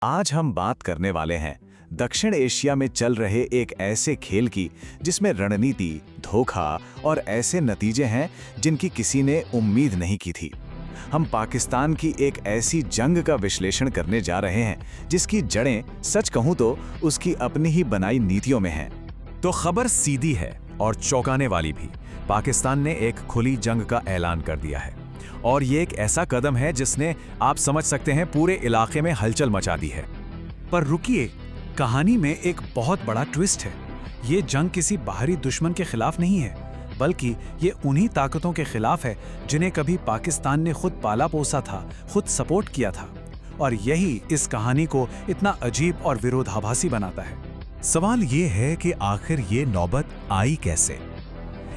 आज हम बात करने वाले हैं दक्षिण एशिया में चल रहे एक ऐसे खेल की जिसमें रणनीति, धोखा और ऐसे नतीजे हैं जिनकी किसी ने उम्मीद नहीं की थी। हम पाकिस्तान की एक ऐसी जंग का विश्लेषण करने जा रहे हैं जिसकी जड़ें सच कहूं तो उसकी अपनी ही बनाई नीतियों में हैं। तो खबर सीधी है और चौंकाने वाली भी। पाकिस्तान ने एक खुली जंग का ऐलान कर दिया है और ये एक ऐसा कदम है जिसने, आप समझ सकते हैं, पूरे इलाके में हलचल मचा दी है। पर रुकिए, कहानी में एक बहुत बड़ा ट्विस्ट है। ये जंग किसी बाहरी दुश्मन के खिलाफ नहीं है, बल्कि ये उन्हीं ताकतों के खिलाफ है जिन्हें कभी पाकिस्तान ने खुद पाला पोसा था, खुद सपोर्ट किया था। और यही इस कहानी को इतना अजीब और विरोधाभासी बनाता है। सवाल ये है कि आखिर ये नौबत आई कैसे?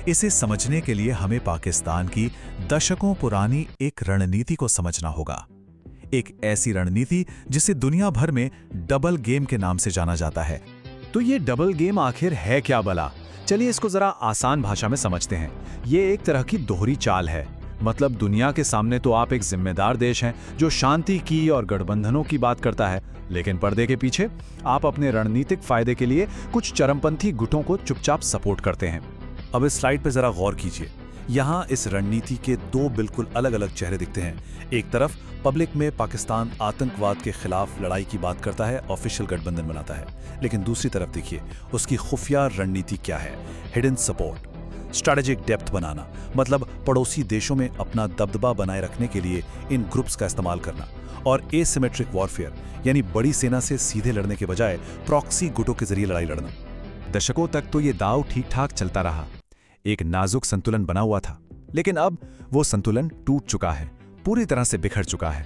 इसे समझने के लिए हमें पाकिस्तान की दशकों पुरानी एक रणनीति को समझना होगा। एक ऐसी रणनीति जिसे दुनिया भर में डबल गेम के नाम से जाना जाता है। तो ये डबल गेम आखिर है क्या भला? चलिए इसको जरा आसान भाषा में समझते हैं। ये एक तरह की दोहरी चाल है। मतलब दुनिया के सामने तो आप एक जिम्मेदार देश हैं जो शांति की और गठबंधनों की बात करता है, लेकिन पर्दे के पीछे आप अपने रणनीतिक फायदे के लिए कुछ चरमपंथी गुटों को चुपचाप सपोर्ट करते हैं। अब इस स्लाइड पे जरा गौर कीजिए। यहाँ इस रणनीति के दो बिल्कुल अलग अलग चेहरे दिखते हैं। एक तरफ पब्लिक में पाकिस्तान आतंकवाद के खिलाफ लड़ाई की बात करता है, ऑफिशियल गठबंधन बनाता है, लेकिन दूसरी तरफ देखिए उसकी खुफिया रणनीति क्या है। हिडन सपोर्ट, स्ट्रैटेजिक डेप्थ बनाना, मतलब पड़ोसी देशों में अपना दबदबा बनाए रखने के लिए इन ग्रुप्स का इस्तेमाल करना, और एसिमेट्रिक वॉरफेयर, यानी बड़ी सेना से सीधे लड़ने के बजाय प्रॉक्सी गुटों के जरिए लड़ाई लड़ना। दशकों तक तो ये दांव ठीक ठाक चलता रहा, एक नाजुक संतुलन बना हुआ था, लेकिन अब वो संतुलन टूट चुका है, पूरी तरह से बिखर चुका है।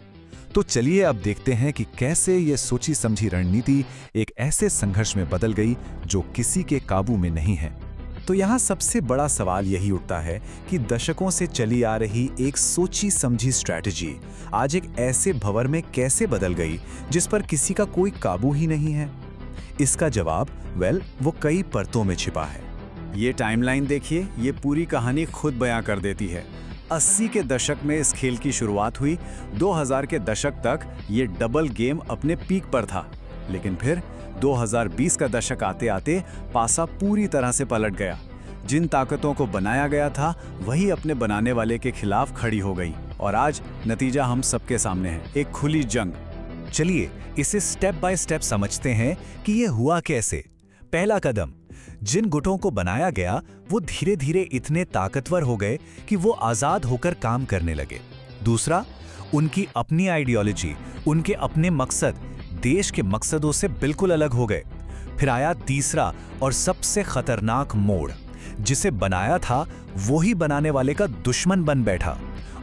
तो चलिए अब देखते हैं कि कैसे ये सोची समझी रणनीति एक ऐसे संघर्ष में बदल गई जो किसी के काबू में नहीं है। तो यहाँ सबसे बड़ा सवाल यही उठता है कि दशकों से चली आ रही एक सोची समझी स्ट्रैटेजी आज एक ऐसे भंवर में कैसे बदल गई जिस पर किसी का कोई काबू ही नहीं है। इसका जवाब वो कई परतों में छिपा है। ये टाइमलाइन देखिए, ये पूरी कहानी खुद बयां कर देती है। 80 के दशक में इस खेल की शुरुआत हुई, 2000 के दशक तक ये डबल गेम अपने पीक पर था, लेकिन फिर 2020 का दशक आते आते पासा पूरी तरह से पलट गया। जिन ताकतों को बनाया गया था वही अपने बनाने वाले के खिलाफ खड़ी हो गई, और आज नतीजा हम सबके सामने है, एक खुली जंग। चलिए इसे स्टेप बाय स्टेप समझते हैं कि ये हुआ कैसे। पहला कदम, जिन गुटों को बनाया गया वो धीरे धीरे इतने ताकतवर हो गए कि वो आजाद होकर काम करने लगे। दूसरा, उनकी अपनी आइडियोलॉजी, उनके अपने मकसद देश के मकसदों से बिल्कुल अलग हो गए। फिर आया तीसरा और सबसे खतरनाक मोड़, जिसे बनाया था वही बनाने वाले का दुश्मन बन बैठा।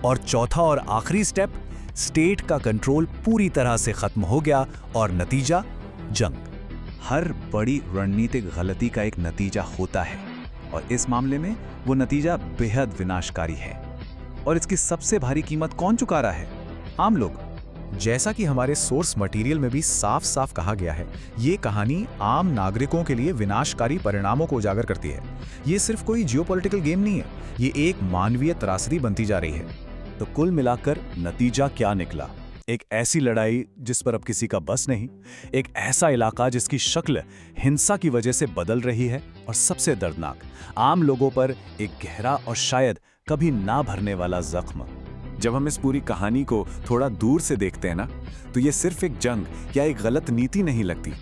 और चौथा और आखिरी स्टेप, स्टेट का कंट्रोल पूरी तरह से खत्म हो गया और नतीजा जंग। हर बड़ी रणनीतिक गलती का एक नतीजा होता है, और इस मामले में वो नतीजा बेहद विनाशकारी है। और इसकी सबसे भारी कीमत कौन चुका रहा है? आम लोग। जैसा कि हमारे सोर्स मटेरियल में भी साफ साफ कहा गया है, ये कहानी आम नागरिकों के लिए विनाशकारी परिणामों को उजागर करती है। ये सिर्फ कोई जियोपॉलिटिकल गेम नहीं है, ये एक मानवीय त्रासदी बनती जा रही है। तो कुल मिलाकर नतीजा क्या निकला? एक ऐसी लड़ाई जिस पर अब किसी का बस नहीं, एक ऐसा इलाका जिसकी शक्ल हिंसा की वजह से बदल रही है, और सबसे दर्दनाक, आम लोगों पर एक गहरा और शायद कभी ना भरने वाला जख्म। जब हम इस पूरी कहानी को थोड़ा दूर से देखते हैं ना, तो ये सिर्फ एक जंग या एक गलत नीति नहीं लगती,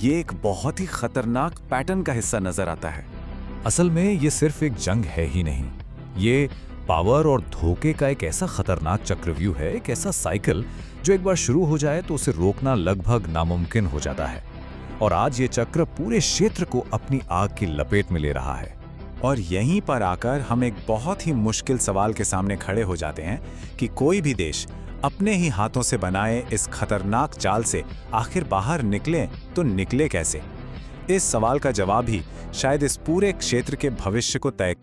ये एक बहुत ही खतरनाक पैटर्न का हिस्सा नजर आता है। असल में ये सिर्फ एक जंग है ही नहीं, ये पावर और धोखे का एक ऐसा खतरनाक चक्रव्यूह है, एक ऐसा साइकिल जो एक बार शुरू हो जाए तो उसे रोकना लगभग नामुमकिन हो जाता है। और आज ये चक्र पूरे क्षेत्र को अपनी आग की लपेट में ले रहा है। और यहीं पर आकर हम एक बहुत ही मुश्किल सवाल के सामने खड़े हो जाते हैं कि कोई भी देश अपने ही हाथों से बनाए इस खतरनाक चाल से आखिर बाहर निकले तो निकले कैसे? इस सवाल का जवाब ही शायद इस पूरे क्षेत्र के भविष्य को तय